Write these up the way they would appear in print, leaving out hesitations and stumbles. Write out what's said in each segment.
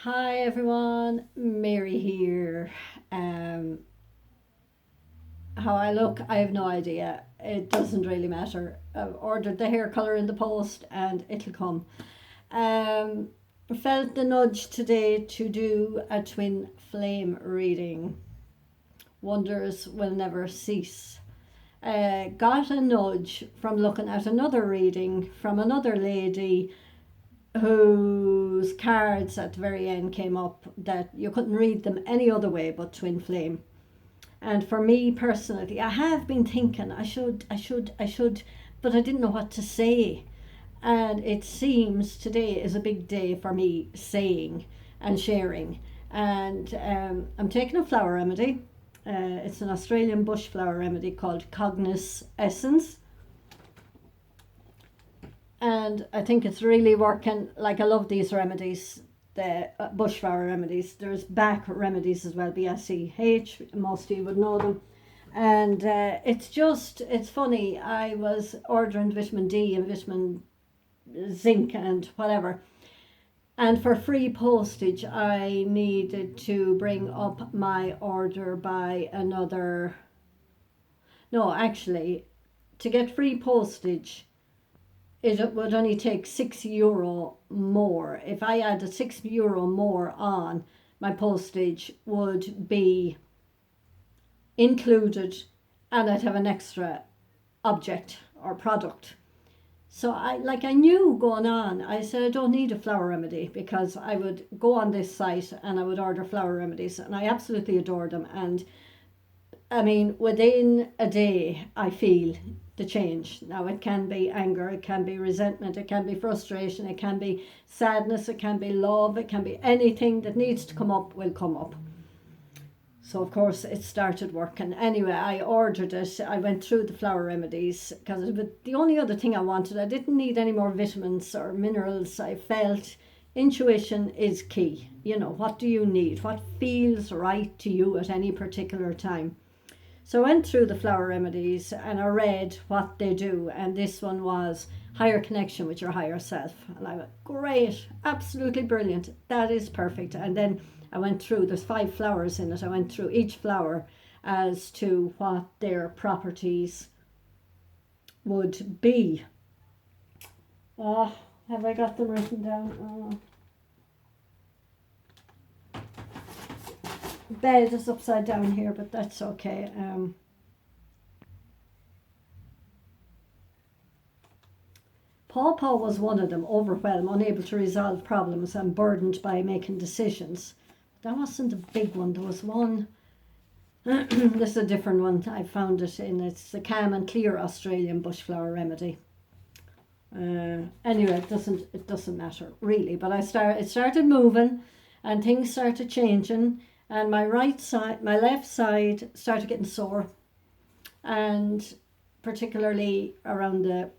Hi everyone, Mary here. Um, how I look, I have no idea. It doesn't really matter. I've ordered the hair colour in the post and it'll come. Um, felt the nudge today to do a twin flame reading. Wonders will never cease. Got a nudge from looking at another reading from another lady whose cards at the very end came up that you couldn't read them any other way but twin flame. And for me personally, I have been thinking I should, but I didn't know what to say. And it seems today is a big day for me saying and sharing. And I'm taking a flower remedy. It's an Australian bush flower remedy called Cognis Essence, and I think it's really working. Like, I love these remedies, the bushflower remedies. There's back remedies as well, BSCH. Most of you would know them, and it's funny. I was ordering vitamin D and vitamin zinc and whatever, and for free postage, I needed to bring up my order by another. No, actually, to get free postage it would only take €6 more. If I added €6 more on, my postage would be included and I'd have an extra object or product. So I knew going on, I said I don't need a flower remedy because I would go on this site and I would order flower remedies and I absolutely adore them. And I mean, within a day, I feel the change. Now, it can be anger, it can be resentment, it can be frustration, it can be sadness, it can be love, it can be anything that needs to come up will come up. So, of course, it started working. Anyway, I ordered it. I went through the flower remedies because the only other thing I wanted, I didn't need any more vitamins or minerals. I felt intuition is key. You know, what do you need? What feels right to you at any particular time? So I went through the flower remedies and I read what they do, and this one was higher connection with your higher self. And I went, great, absolutely brilliant, that is perfect. And then I went through, there's 5 flowers in it, I went through each flower as to what their properties would be. Oh, have I got them written down? Oh. Bed is upside down here, but that's okay. Paw was one of them, overwhelmed, unable to resolve problems, and burdened by making decisions. That wasn't a big one. There was one. This is a different one. I found it in. It's the calm and clear Australian bushflower remedy. Anyway, it doesn't matter really. But it started moving, and things started changing, and my left side started getting sore, and particularly around the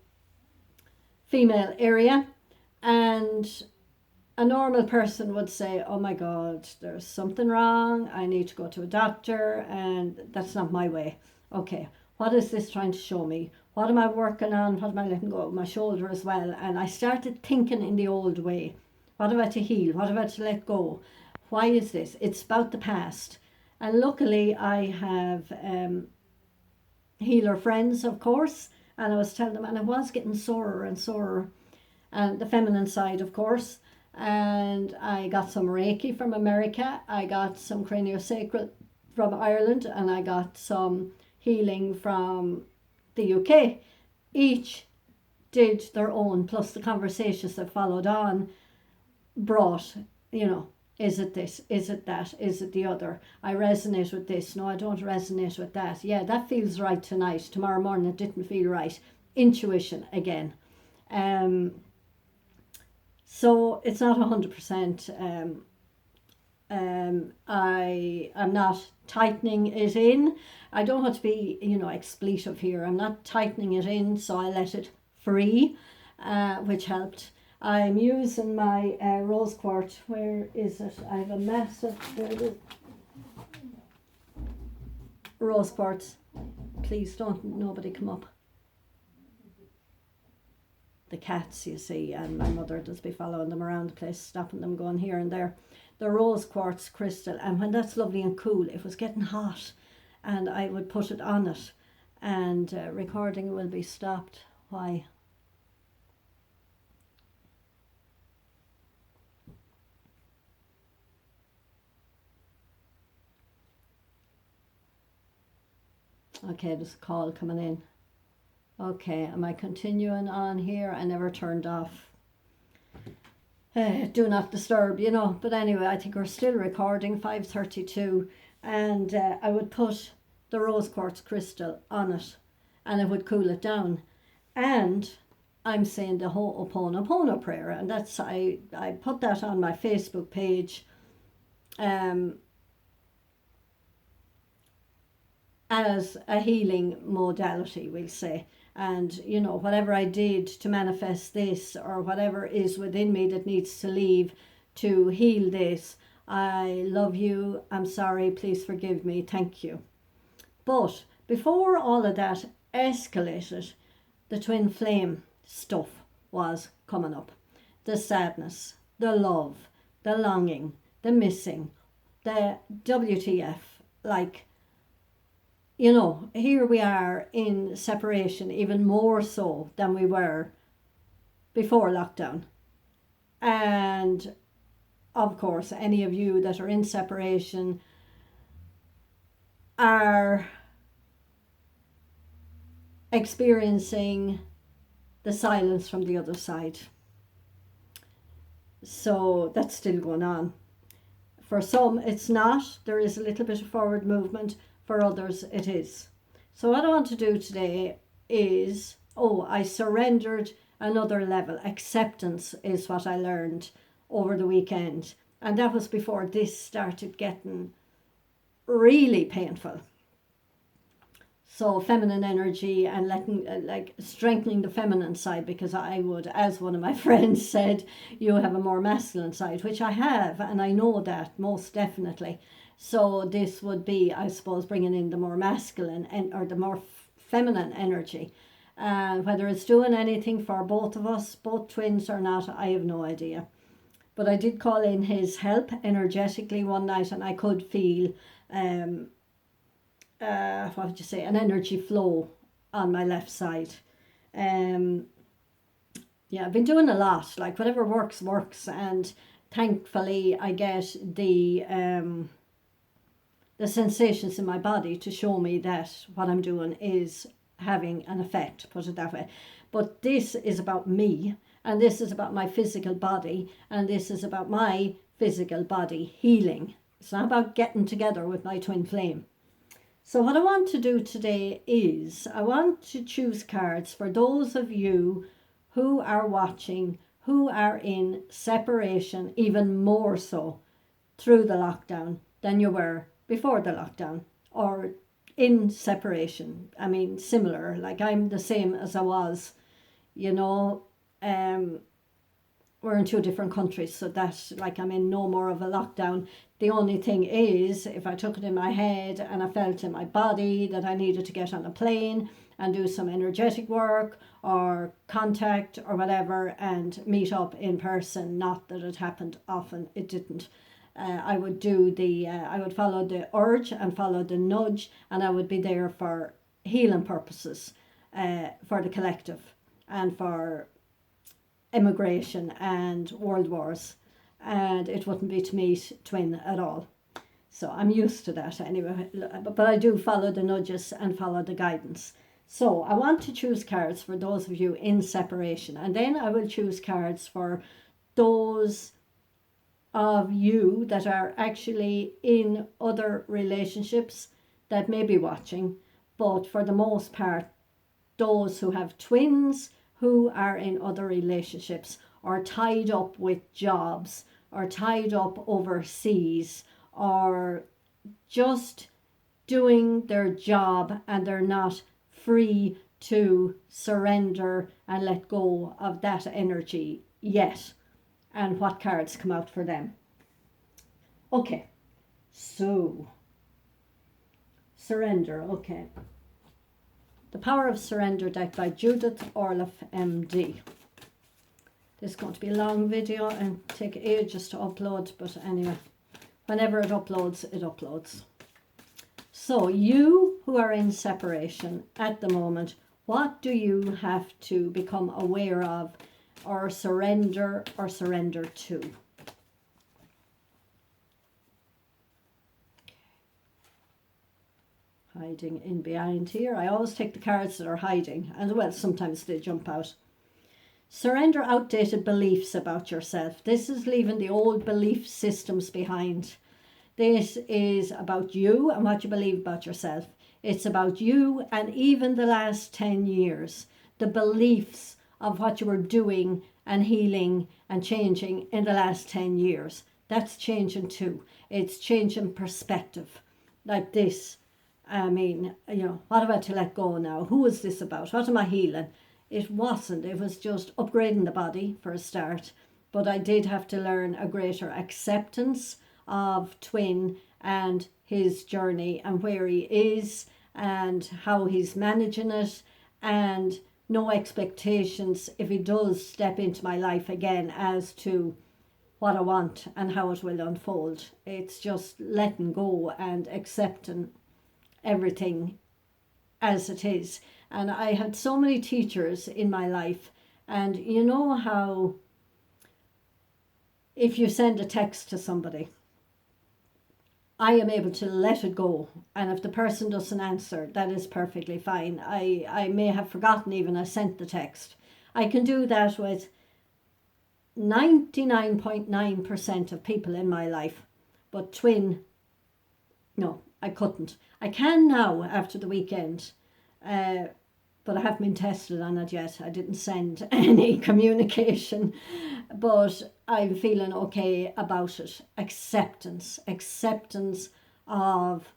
female area. And a normal person would say, oh my God, there's something wrong, I need to go to a doctor, and that's not my way. Okay, what is this trying to show me? What am I working on? What am I letting go of my shoulder as well? And I started thinking in the old way. What am I to heal? What am I to let go? Why is this? It's about the past. And luckily I have healer friends, of course, and I was telling them, and I was getting sorer and sorer, and the feminine side, of course. And I got some Reiki from America, I got some craniosacral from Ireland, and I got some healing from the UK. Each did their own, plus the conversations that followed on brought, you know, is it this? Is it that? Is it the other? I resonate with this. No, I don't resonate with that. Yeah, that feels right tonight. Tomorrow morning it didn't feel right. Intuition again. Um, so it's not 100%. I am not tightening it in. I don't want to be, expletive here. I'm not tightening it in, so I let it free, which helped. I'm using my rose quartz. Where is it? I have a massive, there it is, rose quartz. Please don't nobody come up. The cats, you see, and my mother does be following them around the place, stopping them going here and there. the rose quartz crystal, and when that's lovely and cool, it was getting hot, and I would put it on it, and recording will be stopped. Why? Okay, there's a call coming in. Okay, am I continuing on here? I never turned off do not disturb, you know. But anyway, I think we're still recording, 5:32, and I would put the rose quartz crystal on it, and it would cool it down. And I'm saying the Ho'oponopono prayer, and that's I put that on my Facebook page as a healing modality, we'll say. And you know, whatever I did to manifest this, or whatever is within me that needs to leave to heal this, I love you, I'm sorry, please forgive me, thank you. But before all of that escalated, the twin flame stuff was coming up. The sadness, the love, the longing, the missing, the WTF, like, you know, here we are in separation, even more so than we were before lockdown. And of course, any of you that are in separation are experiencing the silence from the other side. So that's still going on. For some, it's not. There is a little bit of forward movement. For others, it is. So what I want to do today is, I surrendered another level. Acceptance is what I learned over the weekend. And that was before this started getting really painful. So feminine energy and letting, strengthening the feminine side, because I would, as one of my friends said, you have a more masculine side, which I have, and I know that most definitely. So this would be, I suppose, bringing in the more masculine or the more feminine energy. Whether it's doing anything for both of us, both twins or not, I have no idea. But I did call in his help energetically one night, and I could feel, an energy flow on my left side. Yeah, I've been doing a lot, like whatever works, and thankfully I get the sensations in my body to show me that what I'm doing is having an effect, put it that way. But this is about me, and this is about my physical body, and this is about my physical body healing. It's not about getting together with my twin flame. So what I want to do today is I want to choose cards for those of you who are watching, who are in separation, even more so through the lockdown than you were before the lockdown, or in separation. I mean, similar, like I'm the same as I was, you know. We're in two different countries, so that's like I'm in no more of a lockdown. The only thing is, if I took it in my head and I felt in my body that I needed to get on a plane and do some energetic work or contact or whatever and meet up in person, not that it happened often, it didn't. I would do I would follow the urge and follow the nudge, and I would be there for healing purposes, for the collective and for immigration and world wars, and it wouldn't be to meet twin at all. So I'm used to that anyway, but I do follow the nudges and follow the guidance. So I want to choose cards for those of you in separation, and then I will choose cards for those of you that are actually in other relationships that may be watching, but for the most part, those who have twins who are in other relationships or tied up with jobs or tied up overseas or just doing their job and they're not free to surrender and let go of that energy yet, and what cards come out for them. Okay, so surrender. Okay, The Power of Surrender deck by Judith Orloff MD. This is going to be a long video and take ages to upload, but anyway, Whenever it uploads, it uploads. So you who are in separation at the moment, what do you have to become aware of or surrender to? Hiding in behind here. I always take the cards that are hiding, and well, sometimes they jump out. Surrender outdated beliefs about yourself. This is leaving the old belief systems behind. This is about you and what you believe about yourself. It's about you and even the last 10 years, the beliefs of what you were doing and healing and changing in the last 10 years. That's changing too. It's changing perspective. Like this. I mean, what about to let go now? Who is this about? What am I healing? It wasn't. It was just upgrading the body for a start. But I did have to learn a greater acceptance of Twin and his journey and where he is and how he's managing it, and no expectations if he does step into my life again as to what I want and how it will unfold. It's just letting go and accepting everything as it is. And I had so many teachers in my life, and you know how if you send a text to somebody, I am able to let it go, and if the person doesn't answer, that is perfectly fine. I may have forgotten even I sent the text. I can do that with 99.9% of people in my life, but Twin, no, I couldn't. I can now after the weekend, but I haven't been tested on it yet. I didn't send any communication, but I'm feeling okay about it. Acceptance of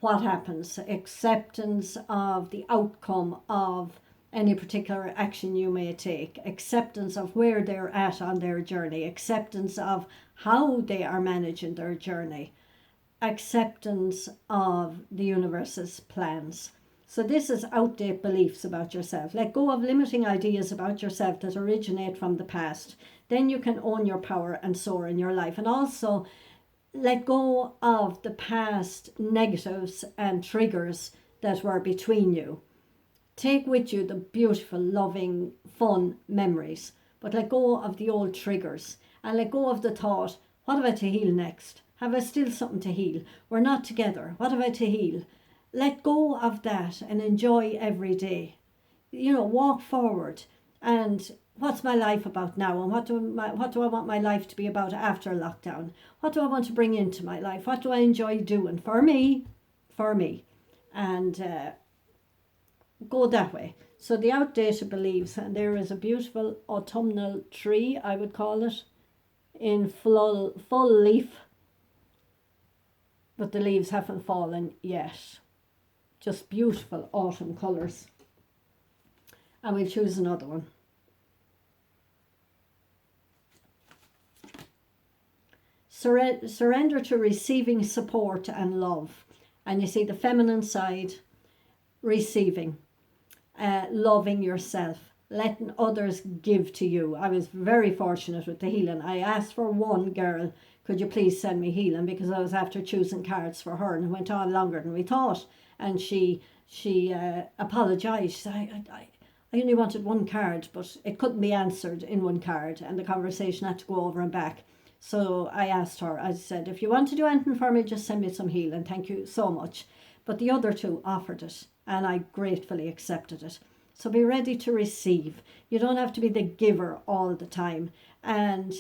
what happens, acceptance of the outcome of any particular action you may take, acceptance of where they're at on their journey, acceptance of how they are managing their journey, acceptance of the universe's plans. So this is outdated beliefs about yourself. Let go of limiting ideas about yourself that originate from the past. Then you can own your power and soar in your life. And also let go of the past negatives and triggers that were between you. Take with you the beautiful, loving, fun memories, but let go of the old triggers and let go of the thought, what have I to heal next? Have I still something to heal? We're not together. What have I to heal? Let go of that and enjoy every day. Walk forward. And what's my life about now? And what do I want my life to be about after lockdown? What do I want to bring into my life? What do I enjoy doing for me? And go that way. So the outdated beliefs, and there is a beautiful autumnal tree, I would call it, in full leaf, but the leaves haven't fallen yet. Just beautiful autumn colours. And we'll choose another one. Surrender to receiving support and love. And you see the feminine side, receiving, loving yourself, letting others give to you. I was very fortunate with the healing. I asked for one girl, could you please send me healing, because I was after choosing cards for her, and it went on longer than we thought. And she apologised. She said, I only wanted one card, but it couldn't be answered in one card, and the conversation had to go over and back. So I asked her, I said, if you want to do anything for me, just send me some healing. Thank you so much. But the other two offered it, and I gratefully accepted it. So be ready to receive. You don't have to be the giver all the time. And,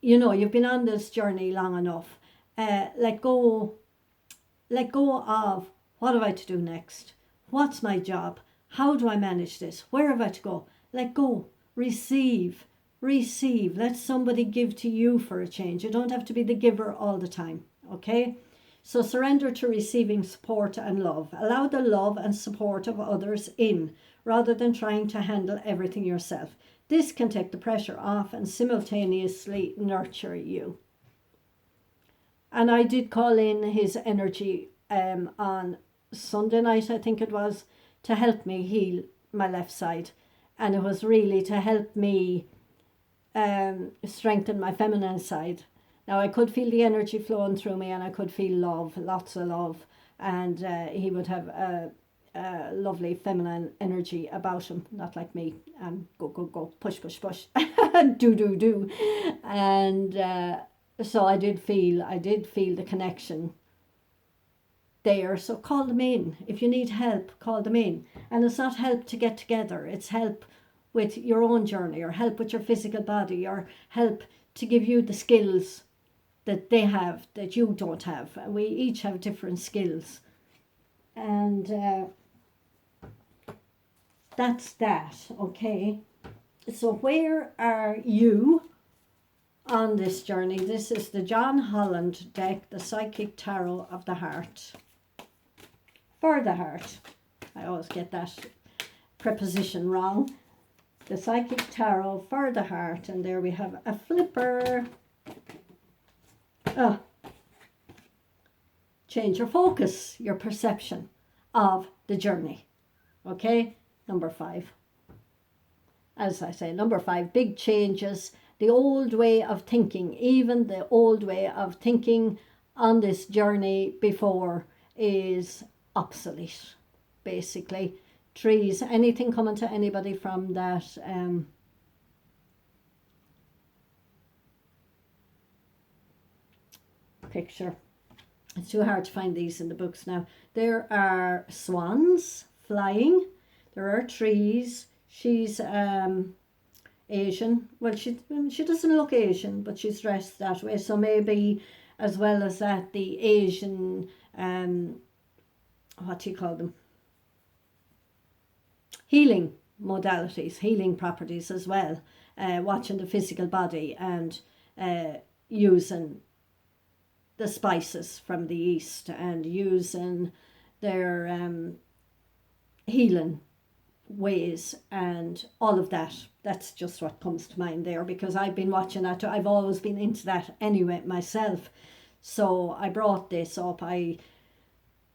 you've been on this journey long enough. Let go of, what have I to do next? What's my job? How do I manage this? Where have I to go? Let go. Receive. Let somebody give to you for a change. You don't have to be the giver all the time. Okay? So surrender to receiving support and love. Allow the love and support of others in, rather than trying to handle everything yourself. This can take the pressure off and simultaneously nurture you. And I did call in his energy on Sunday night, I think it was, to help me heal my left side. And it was really to help me strengthen my feminine side. Now I could feel the energy flowing through me, and I could feel love, lots of love, and he would have a lovely feminine energy about him, not like me, go go go, push push push, do do do, and so I did feel the connection there. So call them in if you need help. Call them in, and it's not help to get together. It's help with your own journey, or help with your physical body, or help to give you the skills that they have that you don't have. We each have different skills, and that's that. Okay, so where are you on this journey? This is the John Holland deck, the Psychic Tarot of the Heart. For the heart. I always get that preposition wrong. The Psychic Tarot for the heart. And there we have a flipper. Change your focus, your perception of the journey. Okay, number 5. As I say, number 5, big changes. The old way of thinking, even the old way of thinking on this journey before, is obsolete, basically. Trees, anything coming to anybody from that picture? It's too hard to find these in the books now. There are swans flying, there are trees. She's Asian. Well, she doesn't look Asian, but she's dressed that way, so maybe as well as that, the Asian what do you call them, healing modalities, healing properties as well, watching the physical body, and using the spices from the East, and using their healing ways and all of that. That's just what comes to mind there, because I've been watching that. I've always been into that anyway myself, so I brought this up.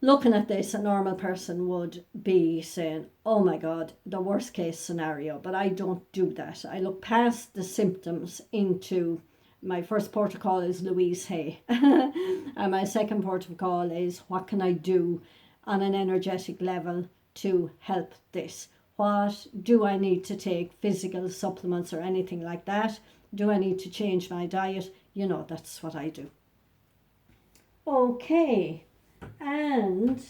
Looking at this, a normal person would be saying, oh my God, the worst case scenario, but I don't do that. I look past the symptoms into, my first port of call is Louise Hay, and my second port of call is, what can I do on an energetic level to help this? What do I need to take, physical supplements or anything like that? Do I need to change my diet? You know, that's what I do. Okay, and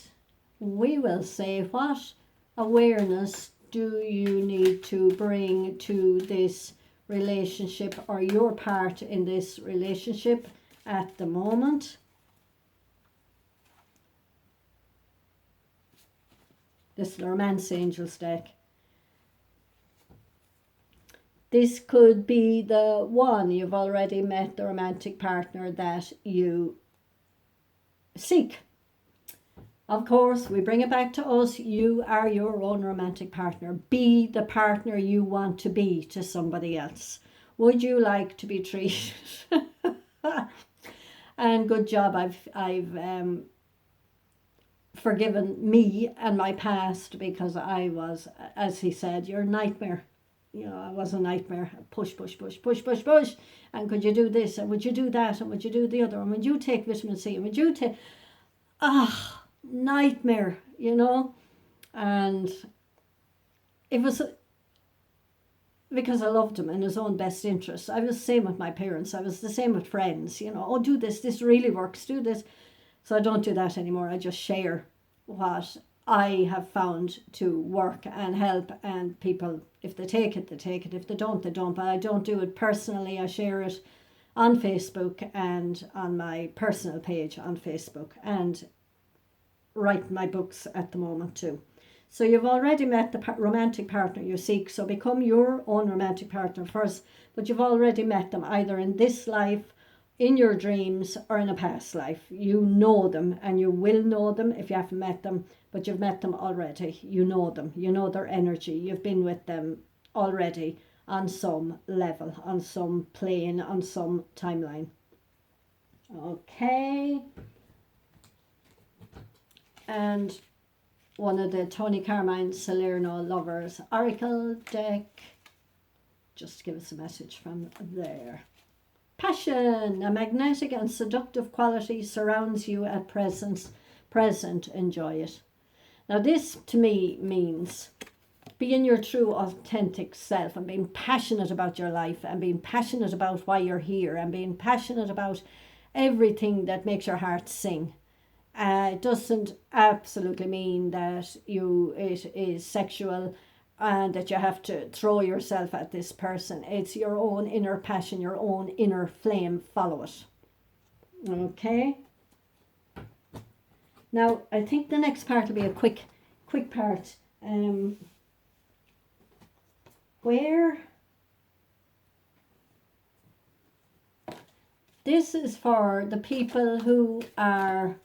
we will say, what awareness do you need to bring to this relationship, or your part in this relationship at the moment? This is the Romance Angels deck. This could be the one you've already met, the romantic partner that you seek. Of course, we bring it back to us. You are your own romantic partner. Be the partner you want to be to somebody else. Would you like to be treated? And good job, I've forgiven me and my past, because I was, as he said, your nightmare. You know, I was a nightmare. Push, push, push, push, push, push. And could you do this? And would you do that? And would you do the other? And would you take vitamin C? And would you take... nightmare, you know. And it was because I loved him in his own best interest. I was the same with my parents. I was the same with friends, you know. Oh, do this really works, do this. So I don't do that anymore. I just share what I have found to work and help, and people, if they take it, they take it. If they don't, they don't. But I don't do it personally. I share it on Facebook and on my personal page on Facebook, and write my books at the moment too. So you've already met the romantic partner you seek, so become your own romantic partner first, but you've already met them either in this life, in your dreams, or in a past life. You know them, and you will know them if you haven't met them, but you've met them already. You know them, you know their energy, you've been with them already on some level, on some plane, on some timeline. Okay. And one of the Tony Carmine Salerno Lovers Oracle deck, just to give us a message from there. Passion, a magnetic and seductive quality surrounds you at present. Enjoy it. Now this to me means being your true authentic self and being passionate about your life and being passionate about why you're here and being passionate about everything that makes your heart sing. It doesn't absolutely mean that it is sexual and that you have to throw yourself at this person. It's your own inner passion, your own inner flame. Follow it. Okay. Now, I think the next part will be a quick part. Where this is for the people who are,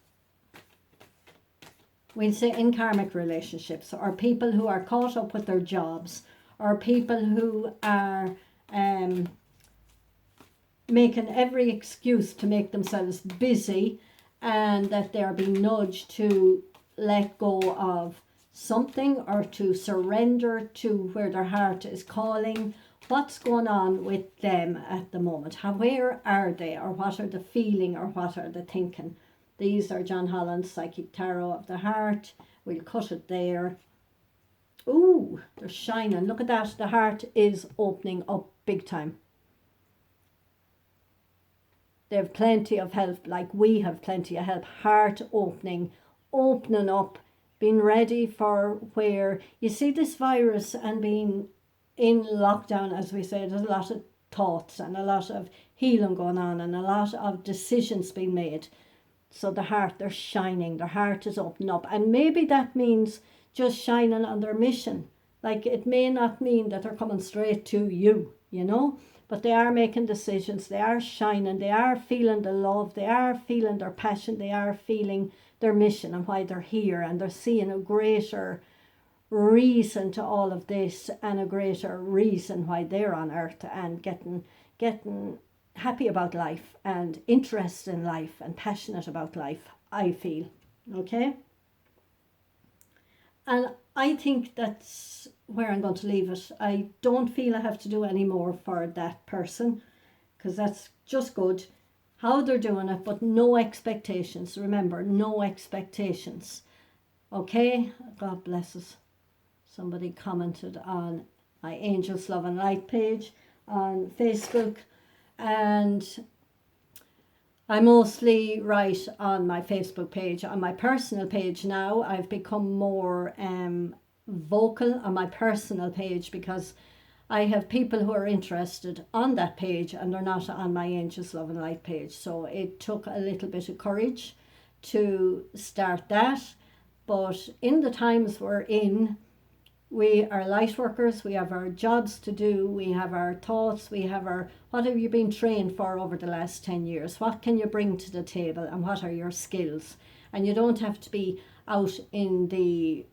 we'll say, in karmic relationships, or people who are caught up with their jobs, or people who are making every excuse to make themselves busy, and that they are being nudged to let go of something or to surrender to where their heart is calling. What's going on with them at the moment? Where are they, or what are the feeling, or what are the thinking? These are John Holland's Psychic Tarot of the Heart. We'll cut it there. Ooh, they're shining. Look at that. The heart is opening up big time. They have plenty of help, like we have plenty of help. Heart opening up, being ready for where you see this virus and being in lockdown, as we say. There's a lot of thoughts and a lot of healing going on and a lot of decisions being made. So the heart, they're shining, their heart is opening up. And maybe that means just shining on their mission. Like, it may not mean that they're coming straight to you, you know, but they are making decisions, they are shining, they are feeling the love, they are feeling their passion, they are feeling their mission and why they're here, and they're seeing a greater reason to all of this and a greater reason why they're on earth, and getting happy about life and interest in life and passionate about life, I feel. Okay, and I think that's where I'm going to leave it. I don't feel I have to do any more for that person, because that's just good how they're doing it, but no expectations. Remember, no expectations. Okay, God bless us. Somebody commented on my Angels Love and Light page on Facebook, and I mostly write on my Facebook page. On my personal page now, I've become more vocal on my personal page, because I have people who are interested on that page and they're not on my Angels Love and Light page. So it took a little bit of courage to start that. But in the times we're in, we are light workers, we have our jobs to do, we have our thoughts, we have our, what have you been trained for over the last 10 years? What can you bring to the table, and what are your skills? And you don't have to be out in the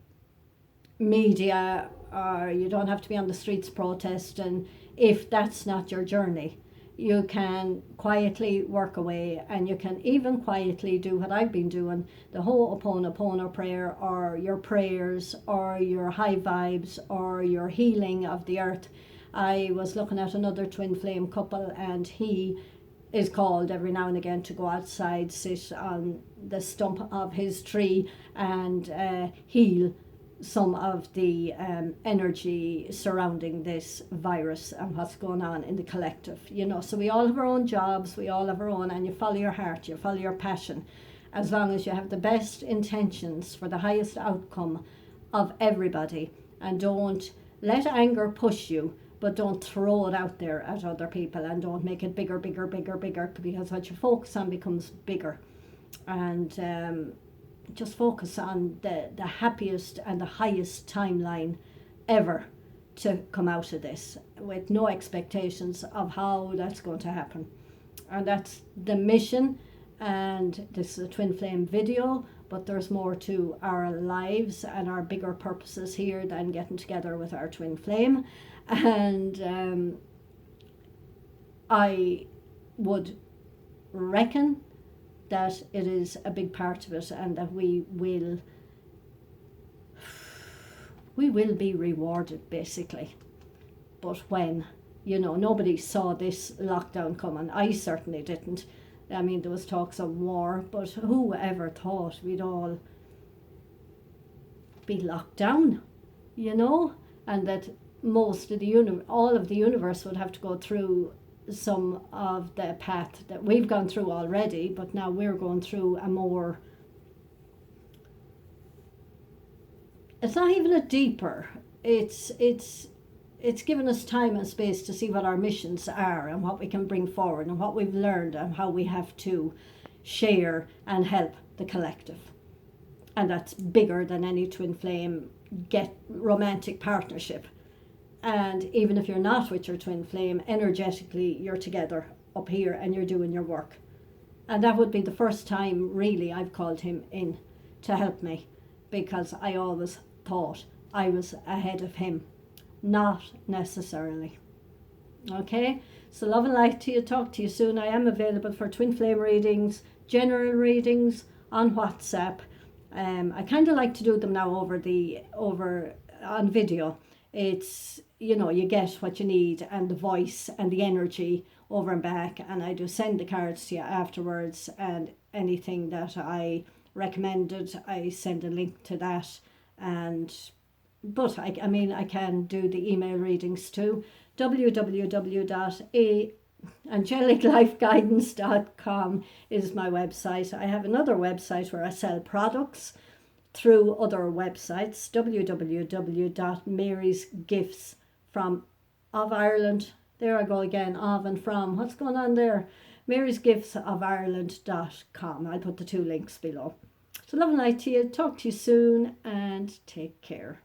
media, or you don't have to be on the streets protesting if that's not your journey. You can quietly work away, and you can even quietly do what I've been doing, the Ho'oponopono prayer, or your prayers, or your high vibes, or your healing of the earth. I was looking at another twin flame couple, and he is called every now and again to go outside, sit on the stump of his tree, and heal some of the energy surrounding this virus and what's going on in the collective, you know. So we all have our own jobs, we all have our own, and you follow your heart, you follow your passion, as long as you have the best intentions for the highest outcome of everybody. And don't let anger push you, but don't throw it out there at other people, and don't make it bigger, because what you focus on becomes bigger. And just focus on the happiest and the highest timeline ever to come out of this, with no expectations of how that's going to happen. And that's the mission. And this is a twin flame video, but there's more to our lives and our bigger purposes here than getting together with our twin flame. And I would reckon that it is a big part of it, and that we will be rewarded, basically. But when? You know, nobody saw this lockdown coming. I certainly didn't. I mean, there was talks of war, but who ever thought we'd all be locked down, you know? And that most of all of the universe would have to go through some of the path that we've gone through already, but now we're going through a more, it's not even a deeper, it's given us time and space to see what our missions are and what we can bring forward and what we've learned and how we have to share and help the collective. And that's bigger than any twin flame get romantic partnership. And even if you're not with your twin flame, energetically you're together up here and you're doing your work. And that would be the first time really I've called him in to help me, because I always thought I was ahead of him. Not necessarily. Okay, so love and light to you. Talk to you soon. I am available for twin flame readings, general readings on WhatsApp. I kind of like to do them now over on video. It's, you know, you get what you need and the voice and the energy over and back, and I do send the cards to you afterwards, and anything that I recommended I send a link to that. And but I mean, I can do the email readings too. www.angeliclifeguidance.com is my website. I have another website where I sell products through other websites. www.marysgifts from of Ireland. There I go again, of and from. What's going on there? marysgiftsofireland.com. I'll put the two links below. So love and light to you. Talk to you soon and take care.